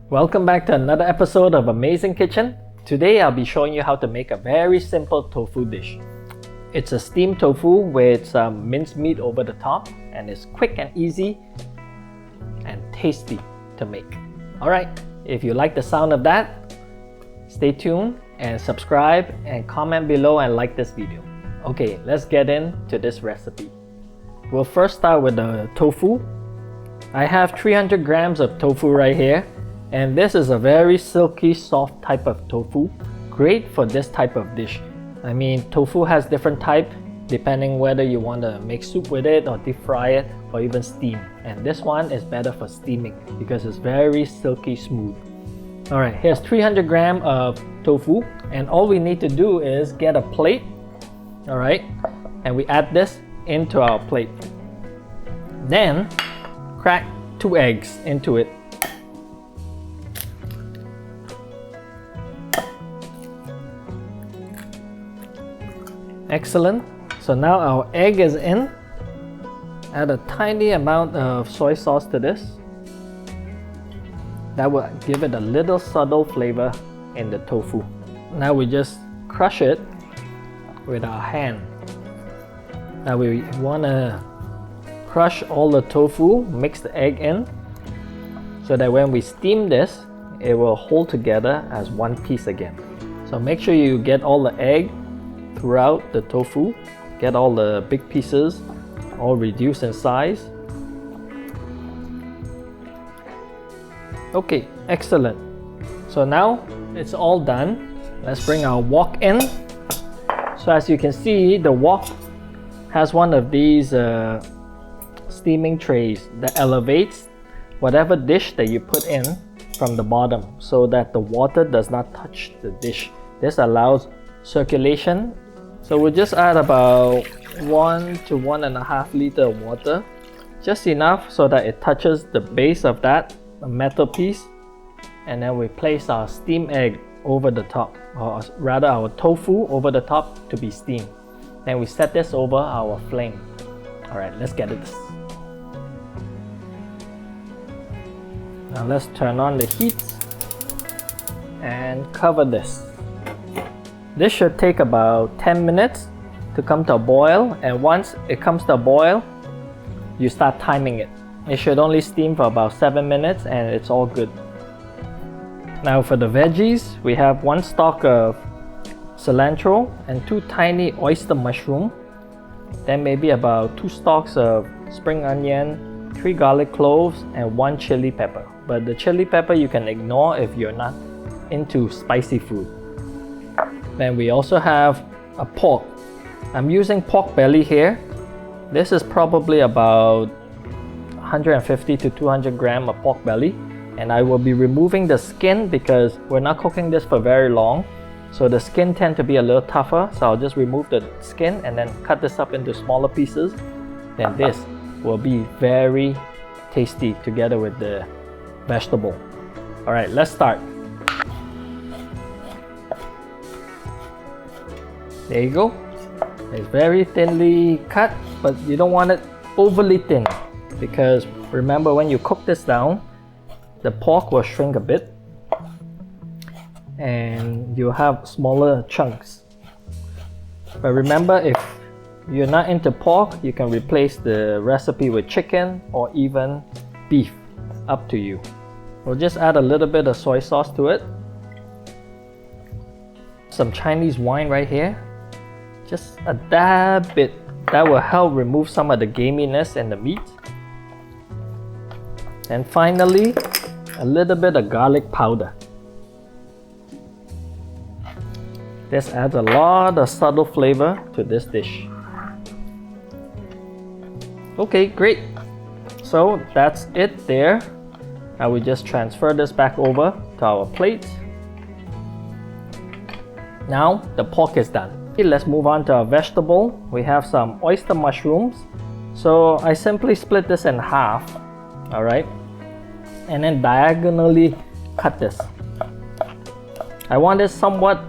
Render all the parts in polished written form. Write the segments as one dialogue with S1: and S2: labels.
S1: Welcome back to another episode of Amazing Kitchen. Today I'll be showing you how to make a very simple tofu dish. It's a steamed tofu with some minced meat over the top, and it's quick and easy and tasty to make. Alright, if you like the sound of that, stay tuned and subscribe and comment below and like this video. Okay, let's get into this recipe. We'll first start with the tofu. I have 300 grams of tofu right here. And this is a very silky, soft type of tofu, great for this type of dish. I mean, tofu has different type depending whether you want to make soup with it or deep fry it or even steam. And this one is better for steaming because it's very silky smooth. Alright, here's 300 grams of tofu, and all we need to do is get a plate. Alright, and we add this into our plate. Then crack 2 eggs into it. Excellent. So now our egg is in. Add a tiny amount of soy sauce to this. That will give it a little subtle flavor in the tofu. Now we just crush it with our hand. Now we want to crush all the tofu, mix the egg in, so that when we steam this, it will hold together as one piece again. So make sure you get all the egg throughout the tofu, get all the big pieces all reduced in size. Okay, excellent. So now it's all done. Let's bring our wok in. So as you can see, the wok has one of these steaming trays that elevates whatever dish that you put in from the bottom so that the water does not touch the dish. This allows circulation. So we'll just add about 1 to 1.5 liters of water, just enough so that it touches the base of that metal piece, and then we place our steamed egg over the top, or rather our tofu over the top to be steamed. Then we set this over our flame. Alright, let's get it. Now let's turn on the heat and cover this. This should take about 10 minutes to come to a boil, and once it comes to a boil, you start timing it. It should only steam for about 7 minutes and it's all good. Now for the veggies, we have 1 stalk of cilantro and 2 tiny oyster mushroom, then maybe about 2 stalks of spring onion, 3 garlic cloves, and 1 chili pepper. But the chili pepper you can ignore if you're not into spicy food. Then we also have a pork. I'm using pork belly here. This is probably about 150 to 200 grams of pork belly, and I will be removing the skin because we're not cooking this for very long, so the skin tend to be a little tougher. So I'll just remove the skin and then cut this up into smaller pieces. Then this will be very tasty together with the vegetable. Alright, let's start. There you go. It's very thinly cut, but you don't want it overly thin, because remember, when you cook this down, the pork will shrink a bit and you'll have smaller chunks. But remember, if you're not into pork, you can replace the recipe with chicken or even beef, up to you. We'll just add a little bit of soy sauce to it. Some Chinese wine right here. Just a dab bit. That will help remove some of the gaminess in the meat. And finally, a little bit of garlic powder. This adds a lot of subtle flavor to this dish. Okay, great. So that's it there. Now we just transfer this back over to our plate. Now the pork is done. Okay, let's move on to our vegetable. We have some oyster mushrooms. So I simply split this in half, alright, and then diagonally cut this. I want this somewhat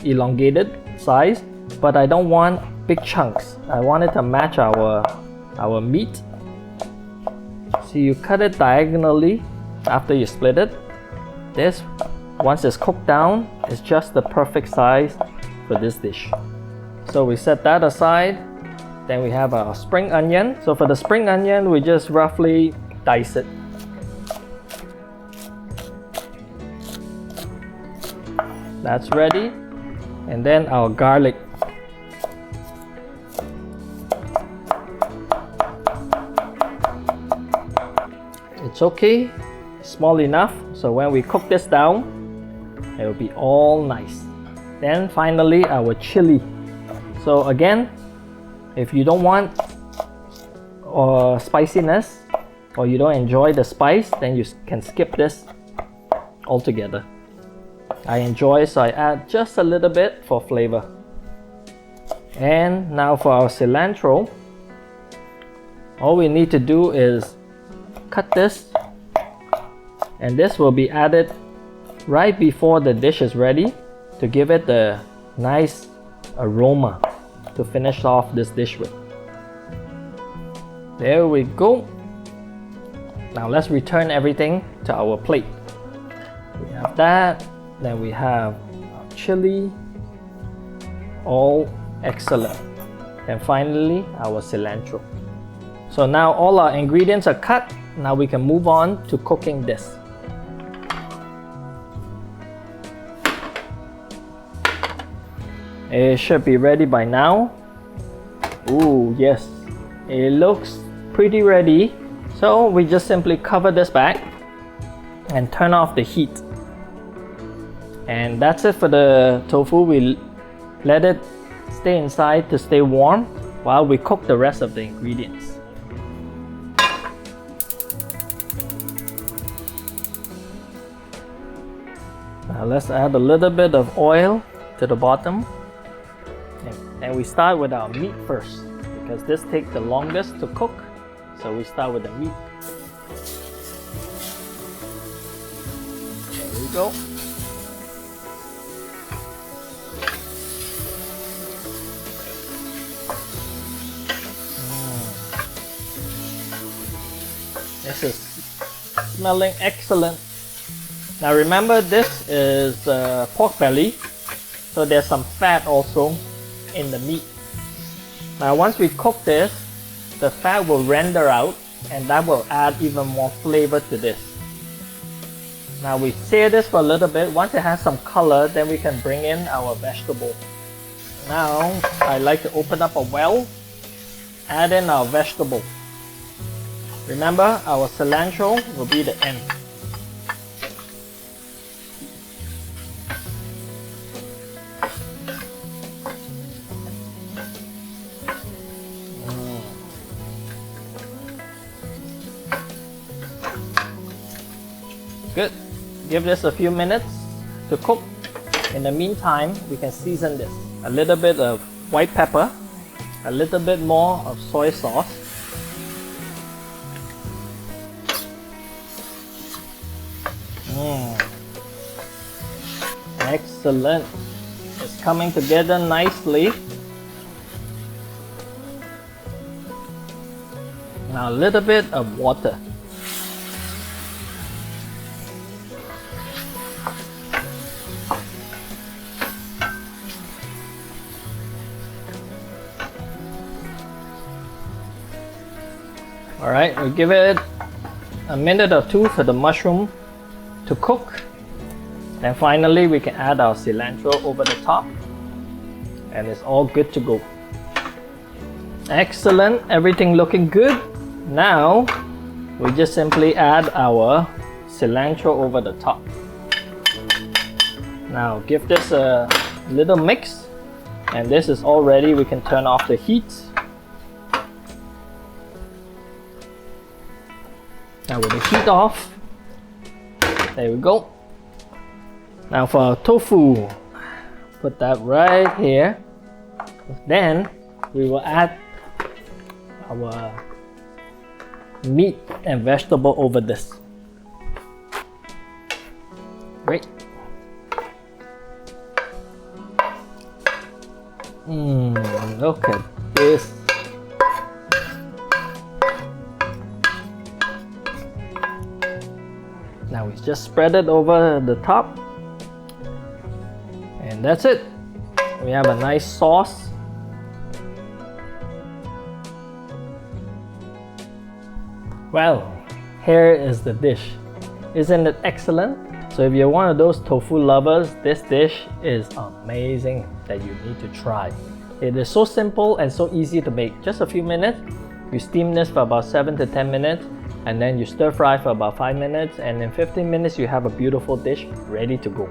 S1: elongated size, but I don't want big chunks. I want it to match our meat. So you cut it diagonally after you split it. This, once it's cooked down, is just the perfect size for this dish. So we set that aside. Then we have our spring onion. So for the spring onion, we just roughly dice it. That's ready. And then our garlic. It's okay, small enough, so when we cook this down, it will be all nice. Then finally our chili. So again, if you don't want spiciness, or you don't enjoy the spice, then you can skip this altogether. I enjoy, so I add just a little bit for flavor. And now for our cilantro, all we need to do is cut this, and this will be added right before the dish is ready to give it the nice aroma to finish off this dish with. There we go. Now let's return everything to our plate. We have that, then we have our chili, all excellent. And finally our cilantro. So now all our ingredients are cut. Now we can move on to cooking this. It should be ready by now. Ooh, yes, it looks pretty ready. So we just simply cover this back and turn off the heat. And that's it for the tofu. We let it stay inside to stay warm while we cook the rest of the ingredients. Now let's add a little bit of oil to the bottom. And we start with our meat first, because this takes the longest to cook. So we start with the meat. There we go. This is smelling excellent. Now remember, this is pork belly, so there's some fat also in the meat. Now once we cook this, the fat will render out, and that will add even more flavor to this. Now we sear this for a little bit. Once it has some color, then we can bring in our vegetable. Now I like to open up a well, add in our vegetable. Remember, our cilantro will be the end. Good. Give this a few minutes to cook. In the meantime, we can season this. A little bit of white pepper, a little bit more of soy sauce, excellent. It's coming together nicely. Now a little bit of water. Alright, we'll give it a minute or two for the mushroom to cook. Then finally we can add our cilantro over the top, and it's all good to go. Excellent, everything looking good. Now we just simply add our cilantro over the top. Now give this a little mix, and this is all ready. We can turn off the heat. Now with the heat off, there we go. Now for our tofu, put that right here. Then we will add our meat and vegetable over this. Great. Look at this. just spread it over the top. And that's it. We have a nice sauce. Well, here is the dish. Isn't it excellent? So if you're one of those tofu lovers, this dish is amazing that you need to try. It is so simple and so easy to make. Just a few minutes. You steam this for about 7 to 10 minutes, and then you stir fry for about 5 minutes, and in 15 minutes you have a beautiful dish ready to go.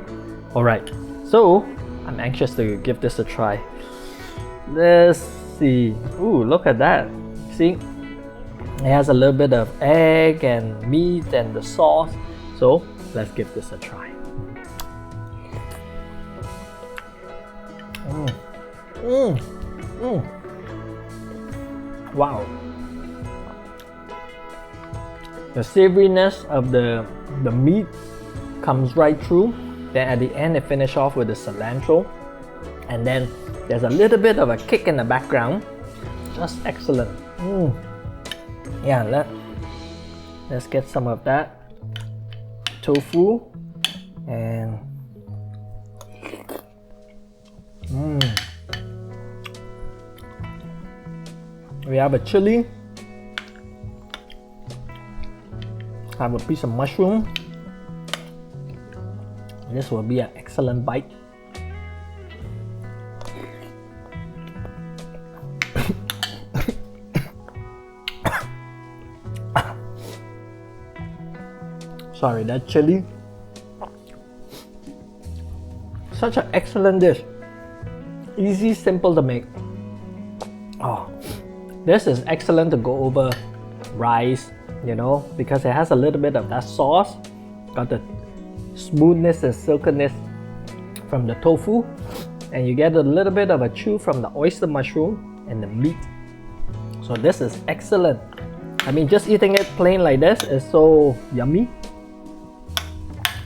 S1: Alright, so I'm anxious to give this a try. Let's see. Ooh, look at that. See? It has a little bit of egg and meat and the sauce. So let's give this a try. Wow. The savoriness of the meat comes right through. Then at the end, it finishes off with the cilantro. And then there's a little bit of a kick in the background. Just excellent. Yeah, let's get some of that tofu and we have a chili, have a piece of mushroom. This will be an excellent bite. Sorry, that chili. Such an excellent dish. Easy, simple to make. Oh, this is excellent to go over rice, you know, because it has a little bit of that sauce. Got the smoothness and silkiness from the tofu, and you get a little bit of a chew from the oyster mushroom and the meat. So this is excellent. I mean, just eating it plain like this is so yummy.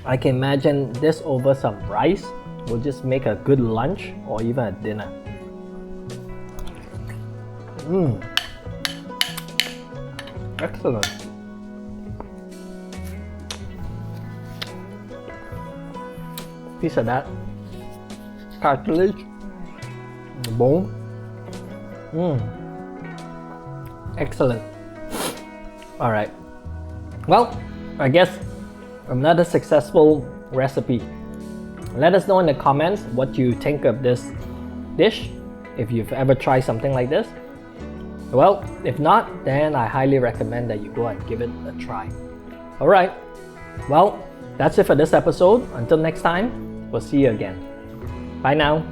S1: I can imagine this over some rice will just make a good lunch or even a dinner. Excellent. Piece of that cartilage, the bone. Excellent. All right. Well, I guess another successful recipe. Let us know in the comments what you think of this dish, if you've ever tried something like this. Well, if not, then I highly recommend that you go and give it a try. Alright, well, that's it for this episode. Until next time, we'll see you again. Bye now.